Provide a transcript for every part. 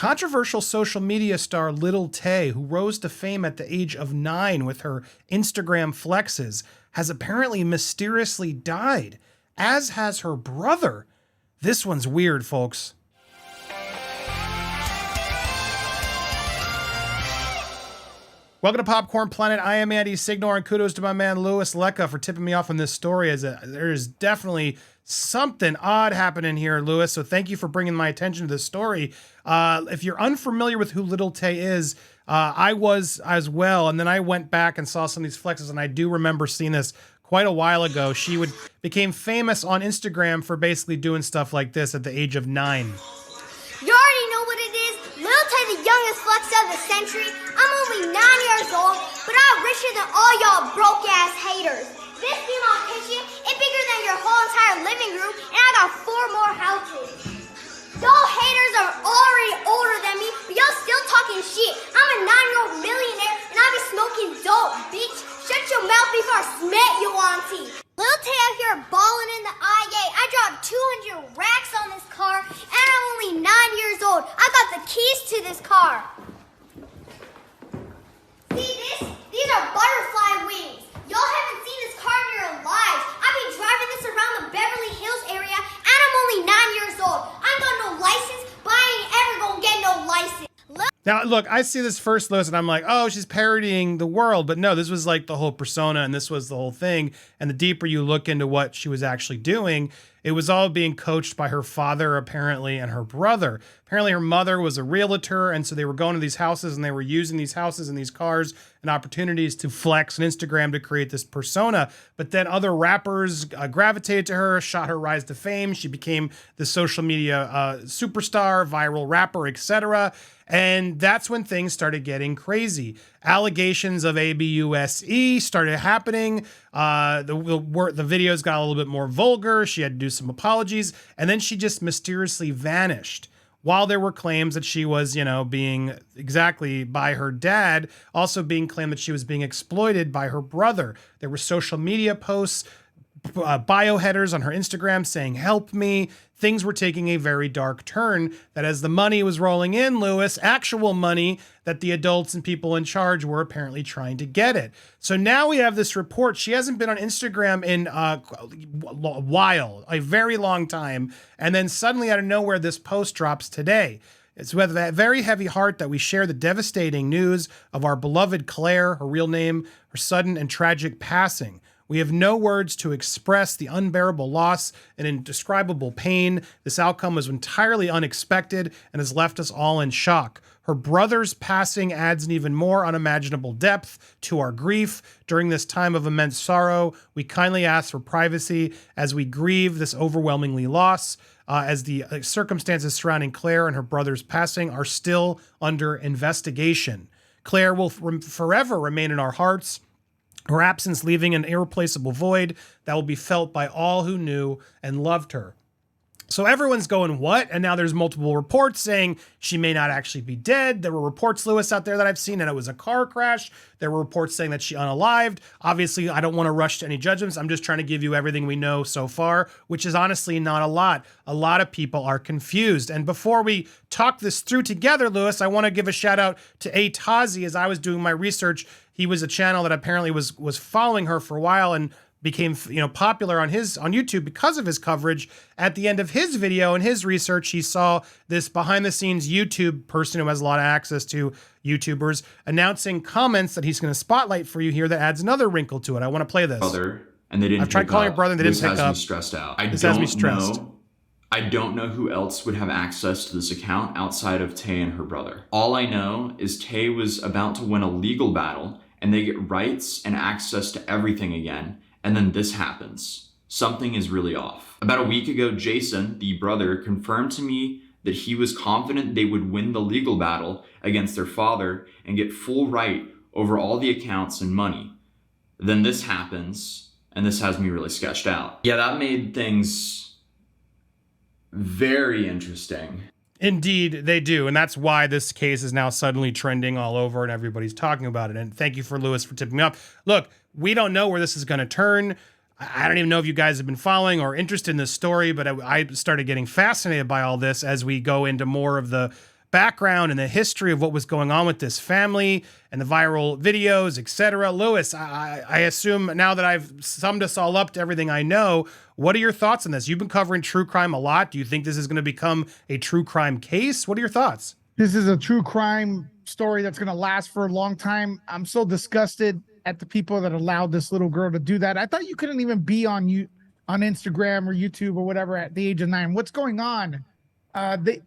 Controversial social media star Lil Tay, who rose to fame at the age of 9 with her Instagram flexes, has apparently mysteriously died, as has her brother. This one's weird, folks. Welcome to Popcorn Planet. I am Andy Signore, and kudos to my man Louis Lecca for tipping me off on this story, as there is definitely something odd happening here, Louis. So thank you for bringing my attention to this story. If you're unfamiliar with who Lil Tay is, I was as well, and then I went back and saw some of these flexes, and I do remember seeing this quite a while ago. She became famous on Instagram for basically doing stuff like this at the age of 9. You already know what it is. Lil Tay, the youngest flex of the century. I'm only 9 years old, but I'm richer than all y'all broke-ass haters. This female Petitio is bigger than your whole entire living room, and I got 4 more houses. Y'all haters are already older than me, but y'all still talking shit. I'm a 9-year-old millionaire, and I be smoking dope, bitch. Shut your mouth before I smack you, auntie. Lil Tay out here balling in the IA. I dropped 200 racks on this car, and I'm only 9 years old. I got the keys to this car. See this? These are butterfly wings. Y'all haven't seen this car in your lives. I've been driving this around the Beverly Hills area, and I'm only 9 years old. I ain't got no license, but I ain't ever gonna get no license. Now, look, I see this first list and I'm like, oh, she's parodying the world. But no, this was like the whole persona, and this was the whole thing. And the deeper you look into what she was actually doing, it was all being coached by her father, apparently, and her brother. Apparently, her mother was a realtor, and so they were going to these houses and they were using these houses and these cars and opportunities to flex on Instagram to create this persona. But then other rappers gravitated to her, shot her rise to fame. She became the social media superstar, viral rapper, etc. And that's when things started getting crazy. Allegations of abuse started happening. The videos got a little bit more vulgar. She had to do some apologies. And then she just mysteriously vanished. While there were claims that she was, being exactly by her dad, also being claimed that she was being exploited by her brother. There were social media posts, bio headers on her Instagram saying, "Help me." Things were taking a very dark turn, that as the money was rolling in, Louis, actual money, that the adults and people in charge were apparently trying to get it. So now we have this report. She hasn't been on Instagram in a while, a very long time. And then suddenly out of nowhere, this post drops today. It's with a very heavy heart that we share the devastating news of our beloved Claire, her real name, her sudden and tragic passing. We have no words to express the unbearable loss and indescribable pain. This outcome was entirely unexpected and has left us all in shock. Her brother's passing adds an even more unimaginable depth to our grief. During this time of immense sorrow, we kindly ask for privacy as we grieve this overwhelmingly loss, as the circumstances surrounding Claire and her brother's passing are still under investigation. Claire will forever remain in our hearts, her absence leaving an irreplaceable void that will be felt by all who knew and loved her. So everyone's going, what? And now there's multiple reports saying she may not actually be dead. There were reports, Louis, out there that I've seen, and it was a car crash. There were reports saying that she unalived. Obviously, I don't want to rush to any judgments. I'm just trying to give you everything we know so far, which is honestly not a lot. A lot of people are confused. And before we talk this through together, Louis, I want to give a shout out to A Tazi. As I was doing my research, he was a channel that apparently was following her for a while and became popular on YouTube because of his coverage. At the end of his video and his research, he saw this behind the scenes YouTube person who has a lot of access to YouTubers announcing comments that he's going to spotlight for you here that adds another wrinkle to it. I want to play this. Brother, and they didn't. I've tried calling your brother and they didn't pick up. This has me stressed out. This has me stressed. I don't know who else would have access to this account outside of Tay and her brother. All I know is Tay was about to win a legal battle and they get rights and access to everything again. And then this happens. Something is really off. About a week ago, Jason, the brother, confirmed to me that he was confident they would win the legal battle against their father and get full right over all the accounts and money. Then this happens, and this has me really sketched out. Yeah, that made things very interesting. Indeed, they do. And that's why this case is now suddenly trending all over and everybody's talking about it. And thank you for Louis for tipping me up. Look, we don't know where this is going to turn. I don't even know if you guys have been following or interested in this story, but I started getting fascinated by all this as we go into more of the background and the history of what was going on with this family and the viral videos, etc. Lewis, I assume now that I've summed us all up to everything I know, what are your thoughts on this? You've been covering true crime a lot. Do you think this is going to become a true crime case? What are your thoughts? This is a true crime story that's going to last for a long time. I'm so disgusted at the people that allowed this little girl to do that. I thought you couldn't even be on Instagram or YouTube or whatever at the age of 9. What's going on? She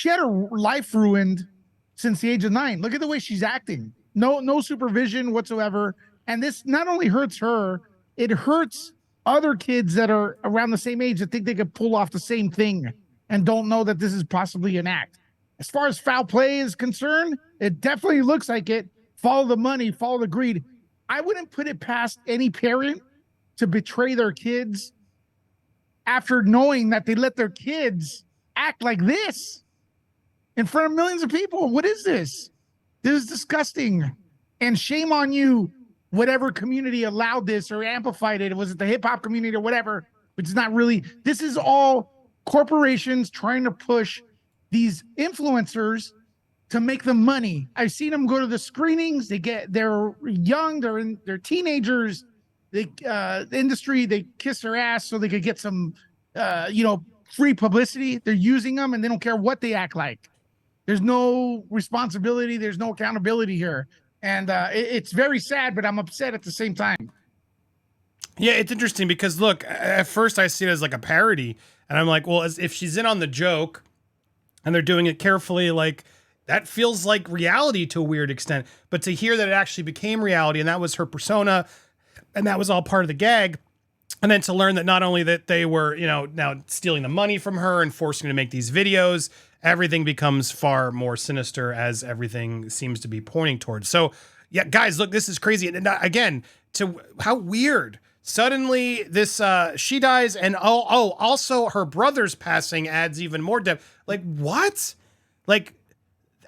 had her life ruined since the age of 9. Look at the way she's acting. No supervision whatsoever. And this not only hurts her, it hurts other kids that are around the same age that think they could pull off the same thing and don't know that this is possibly an act. As far as foul play is concerned, it definitely looks like it. Follow the money, follow the greed. I wouldn't put it past any parent to betray their kids after knowing that they let their kids act like this in front of millions of people. What is this? This is disgusting. And shame on you, whatever community allowed this or amplified it. Was it the hip hop community or whatever? Which is not really. This is all corporations trying to push these influencers to make them money. I've seen them go to the screenings. They're young, they're teenagers. The industry, they kiss their ass so they could get some, free publicity. They're using them and they don't care what they act like. There's no responsibility. There's no accountability here. And it's very sad, but I'm upset at the same time. Yeah, it's interesting because look, at first I see it as like a parody and I'm like, well, as if she's in on the joke and they're doing it carefully, like that feels like reality to a weird extent. But to hear that it actually became reality and that was her persona, and that was all part of the gag. And then to learn that not only that they were, now stealing the money from her and forcing her to make these videos, everything becomes far more sinister as everything seems to be pointing towards. So yeah, guys, look, this is crazy. And again, to how weird. Suddenly this, she dies. And also her brother's passing adds even more depth. Like what? Like,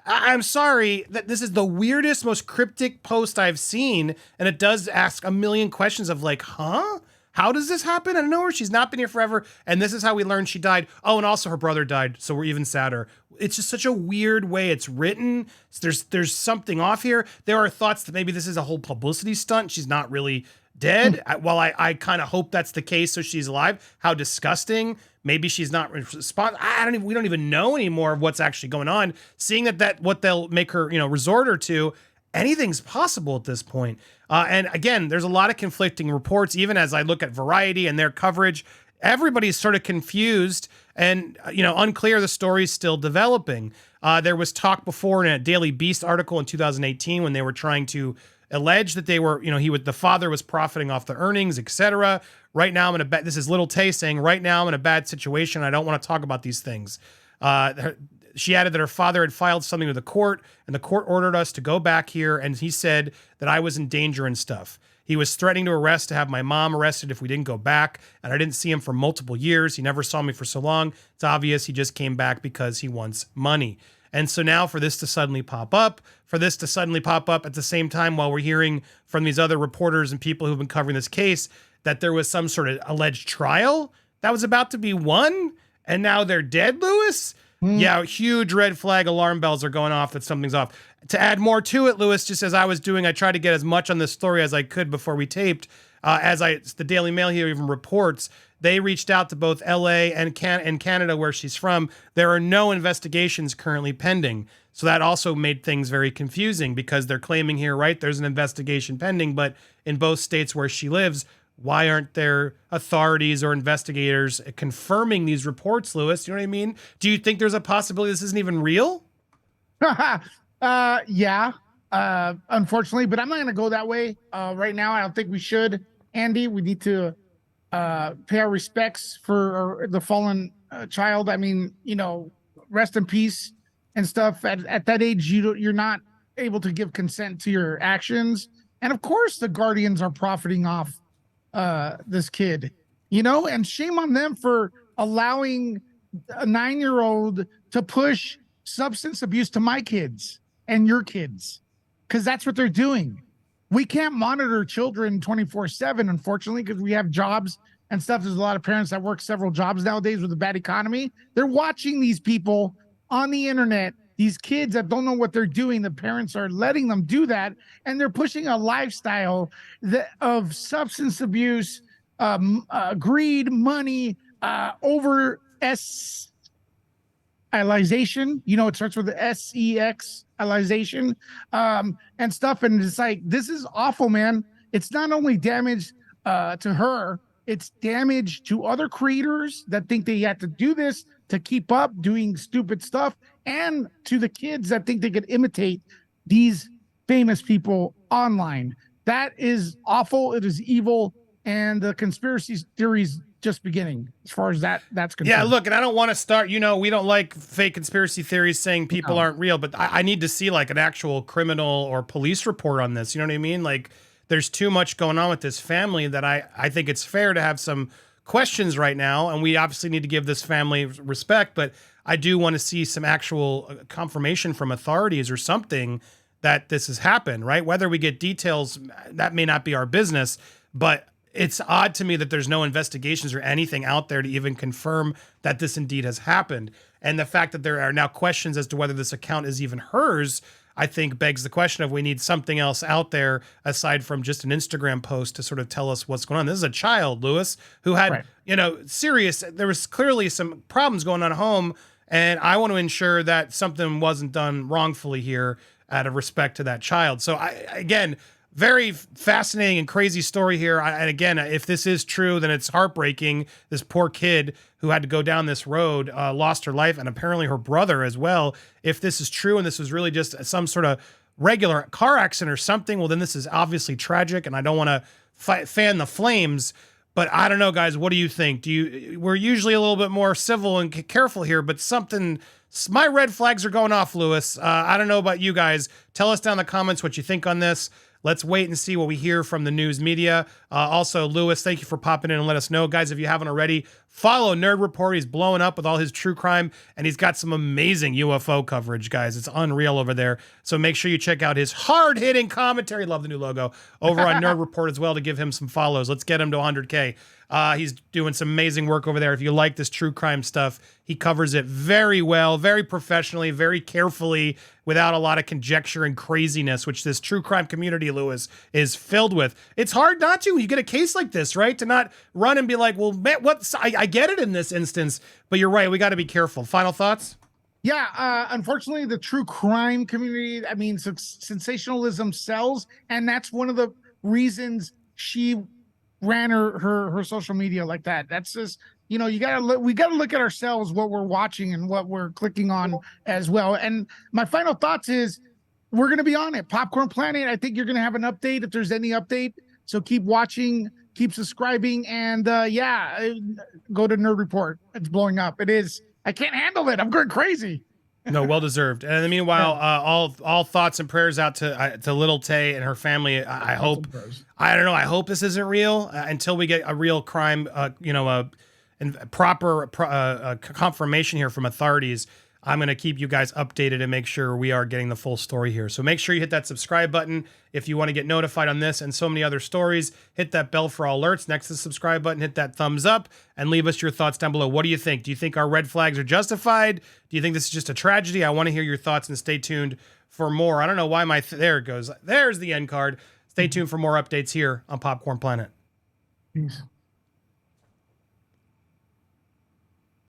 I'm sorry that this is the weirdest, most cryptic post I've seen. And it does ask a million questions of like, huh? How does this happen? I don't know her. She's not been here forever. And this is how we learned she died. Oh, and also her brother died. So we're even sadder. It's just such a weird way it's written. There's something off here. There are thoughts that maybe this is a whole publicity stunt. She's not really dead. While I kind of hope that's the case, so she's alive. How disgusting. Maybe she's not responsible. We don't even know anymore of what's actually going on. Seeing that what they'll make her, resort her to, anything's possible at this point. And again, there's a lot of conflicting reports, even as I look at Variety and their coverage. Everybody's sort of confused and, unclear. The story's still developing. There was talk before in a Daily Beast article in 2018 when they were trying to allege that they were, the father was profiting off the earnings, etc. Right now, I'm in a bad. This is Lil Tay saying, right now, I'm in a bad situation. I don't want to talk about these things. She added that her father had filed something with the court, and the court ordered us to go back here, and he said that I was in danger and stuff. He was threatening to arrest, to have my mom arrested if we didn't go back, and I didn't see him for multiple years. He never saw me for so long. It's obvious he just came back because he wants money. And so now for this to suddenly pop up, at the same time while we're hearing from these other reporters and people who've been covering this case that there was some sort of alleged trial that was about to be won, and now they're dead, Lewis? Yeah, huge red flag alarm bells are going off that something's off. To add more to it, Lewis, just as I was doing, I tried to get as much on this story as I could before we taped. The Daily Mail here even reports, they reached out to both LA and Canada, where she's from. There are no investigations currently pending. So that also made things very confusing because they're claiming here, right, there's an investigation pending, but in both states where she lives, why aren't there authorities or investigators confirming these reports, Lewis? You know what I mean? Do you think there's a possibility this isn't even real? Yeah, unfortunately, but I'm not going to go that way right now. I don't think we should, Andy. We need to pay our respects for the fallen child. I mean, rest in peace and stuff. At that age, you're not able to give consent to your actions. And of course, the guardians are profiting off this kid, and shame on them for allowing a 9-year-old to push substance abuse to my kids and your kids, because that's what they're doing. We can't monitor children 24/7, unfortunately, because we have jobs and stuff. There's a lot of parents that work several jobs nowadays with a bad economy. They're watching these people on the internet. These kids that don't know what they're doing, the parents are letting them do that, and they're pushing a lifestyle of substance abuse, greed, money, over alization. It starts with the sex alization, and stuff. And it's like, this is awful, man. It's not only damage to her, it's damage to other creators that think they have to do this to keep up doing stupid stuff, and to the kids that think they could imitate these famous people online. That is awful. It is evil. And the conspiracy theories just beginning as far as that's concerned. Yeah, look, and I don't want to start, we don't like fake conspiracy theories saying people aren't real, but I need to see like an actual criminal or police report on this. You know what I mean? Like, there's too much going on with this family that I think it's fair to have some questions right now. And we obviously need to give this family respect, but I do want to see some actual confirmation from authorities or something that this has happened, right? Whether we get details, that may not be our business, but it's odd to me that there's no investigations or anything out there to even confirm that this indeed has happened. And the fact that there are now questions as to whether this account is even hers, I think begs the question of we need something else out there aside from just an Instagram post to sort of tell us what's going on. This is a child, Lewis, who had, there was clearly some problems going on at home. And I want to ensure that something wasn't done wrongfully here out of respect to that child. So again, very fascinating and crazy story here. And again, if this is true, then it's heartbreaking. This poor kid who had to go down this road lost her life, and apparently her brother as well. If this is true and this was really just some sort of regular car accident or something, well, then this is obviously tragic, and I don't want to fan the flames. But I don't know, guys. What do you think? We're usually a little bit more civil and careful here, but my red flags are going off, Lewis. I don't know about you guys. Tell us down in the comments what you think on this. Let's wait and see what we hear from the news media. Also, Lewis, thank you for popping in and let us know. Guys, if you haven't already, follow Nerd Report. He's blowing up with all his true crime, and he's got some amazing UFO coverage, guys. It's unreal over there. So make sure you check out his hard-hitting commentary. Love the new logo. Over on Nerd Report as well to give him some follows. Let's get him to 100K. He's doing some amazing work over there. If you like this true crime stuff, he covers it very well, very professionally, very carefully, without a lot of conjecture and craziness, which this true crime community, Lewis, is filled with. It's hard not to. You get a case like this, right? To not run and be like, well, man, I get it in this instance, but you're right. We got to be careful. Final thoughts? Yeah, unfortunately, the true crime community, sensationalism sells, and that's one of the reasons she ran her social media like that. That's just, we gotta look at ourselves, what we're watching and what we're clicking on as well. And my final thoughts is, we're gonna be on it. Popcorn Planet, I think you're gonna have an update if there's any update. So keep watching, keep subscribing, and go to Nerd Report. It's blowing up. It is. I can't handle it. I'm going crazy. No, well deserved. And in the meanwhile, all thoughts and prayers out to Lil Tay and her family. I hope. I don't know. I hope this isn't real until we get a real crime. And proper confirmation here from authorities. I'm going to keep you guys updated and make sure we are getting the full story here. So make sure you hit that subscribe button if you want to get notified on this and so many other stories. Hit that bell for all alerts next to the subscribe button. Hit that thumbs up and leave us your thoughts down below. What do you think? Do you think our red flags are justified? Do you think this is just a tragedy? I want to hear your thoughts, and stay tuned for more. I don't know why there it goes. There's the end card. Stay tuned for more updates here on Popcorn Planet. Peace.